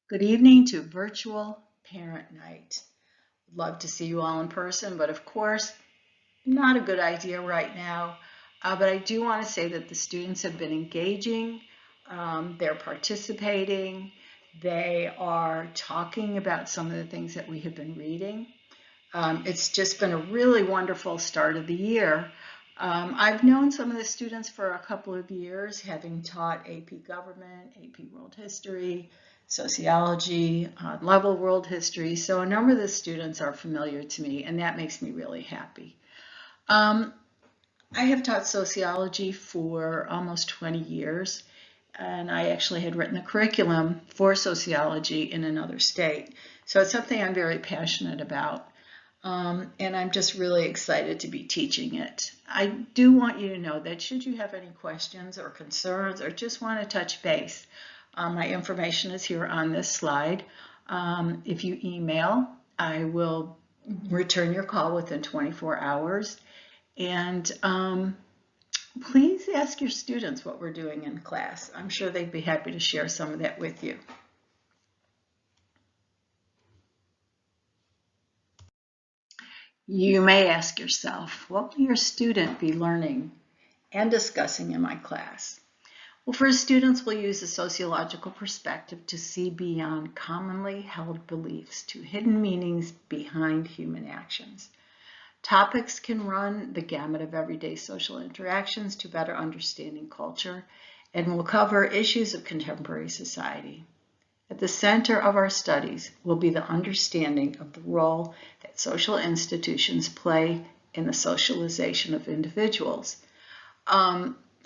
Good evening to virtual parent night. Love to see you all in person, but of course, not a good idea right now. But I do want to say that the students have been engaging, they're participating, they are talking about some of the things that we have been reading. It's just been a really wonderful start of the year. I've known some of the students for a couple of years, having taught AP Government, AP World History, Sociology, level World History. So a number of the students are familiar to me, and that makes me really happy. I have taught sociology for almost 20 years, and I actually had written the curriculum for sociology in another state. So it's something I'm very passionate about. And I'm just really excited to be teaching it. I do want you to know that should you have any questions or concerns or just want to touch base, my information is here on this slide. If you email, I will return your call within 24 hours. And please ask your students what we're doing in class. I'm sure they'd be happy to share some of that with you. You may ask yourself, what will your student be learning and discussing in my class? Well, first, students will use a sociological perspective to see beyond commonly held beliefs to hidden meanings behind human actions. Topics can run the gamut of everyday social interactions to better understanding culture, and will cover issues of contemporary society. At the center of our studies will be the understanding of the role that social institutions play in the socialization of individuals.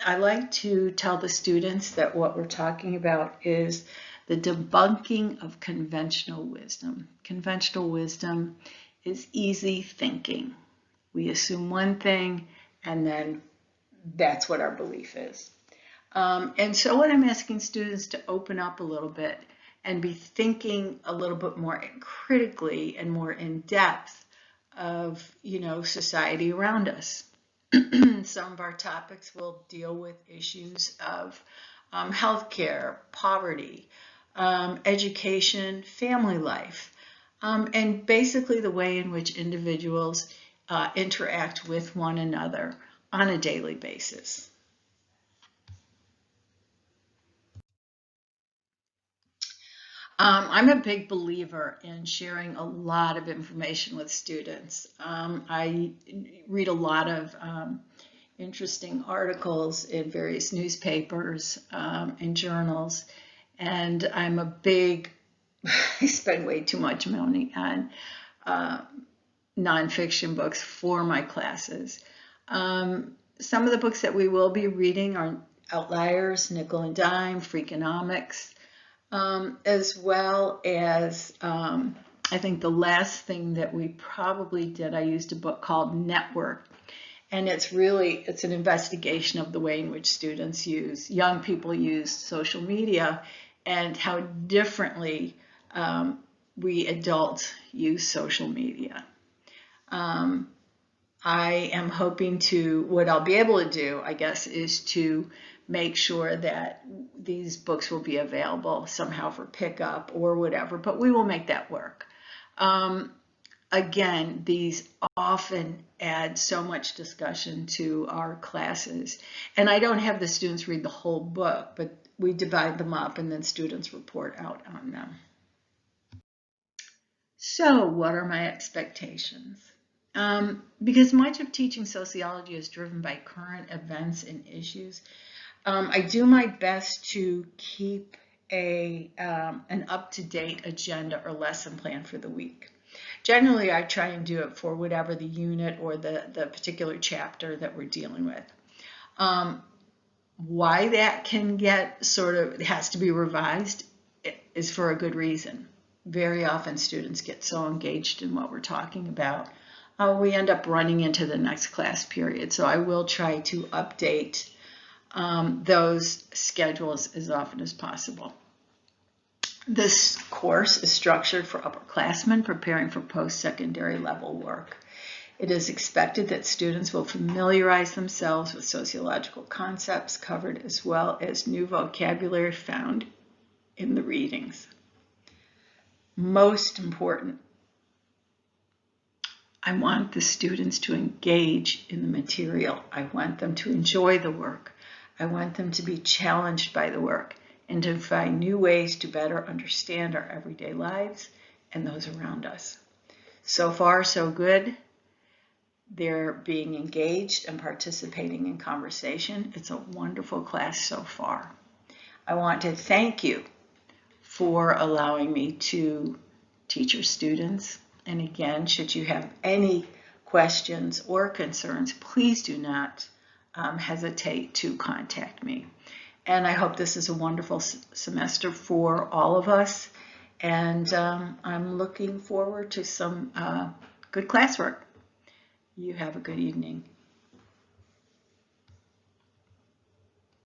I like to tell the students that what we're talking about is the debunking of conventional wisdom. Conventional wisdom is easy thinking. We assume one thing, and then that's what our belief is. And so what I'm asking students to open up a little bit and be thinking a little bit more critically and more in depth of, society around us. Some of our topics will deal with issues of healthcare, poverty, education, family life, and basically the way in which individuals interact with one another on a daily basis. I'm a big believer in sharing a lot of information with students. I read a lot of interesting articles in various newspapers and journals, and I'm a big, I spend way too much money on nonfiction books for my classes. Some of the books that we will be reading are Outliers, Nickel and Dime, Freakonomics, as well as I think the last thing that we probably did, I used a book called Network, and it's an investigation of the way in which young people use social media and how differently we adults use social media. I am hoping what I'll be able to do, I guess, is to make sure that these books will be available somehow for pickup or whatever, but we will make that work. Again, these often add so much discussion to our classes, and I don't have the students read the whole book, but we divide them up and then students report out on them. So what are my expectations? Because much of teaching sociology is driven by current events and issues, I do my best to keep an up-to-date agenda or lesson plan for the week. Generally, I try and do it for whatever the unit or the particular chapter that we're dealing with. Why that can get has to be revised is for a good reason. Very often students get so engaged in what we're talking about, we end up running into the next class period. So I will try to update those schedules as often as possible. This course is structured for upperclassmen preparing for post-secondary level work. It is expected that students will familiarize themselves with sociological concepts covered as well as new vocabulary found in the readings. Most important, I want the students to engage in the material. I want them to enjoy the work. I want them to be challenged by the work and to find new ways to better understand our everyday lives and those around us. So far, so good. They're being engaged and participating in conversation. It's a wonderful class so far. I want to thank you for allowing me to teach your students. And again, should you have any questions or concerns, please do not hesitate to contact me. And I hope this is a wonderful semester for all of us. And I'm looking forward to some good classwork. You have a good evening.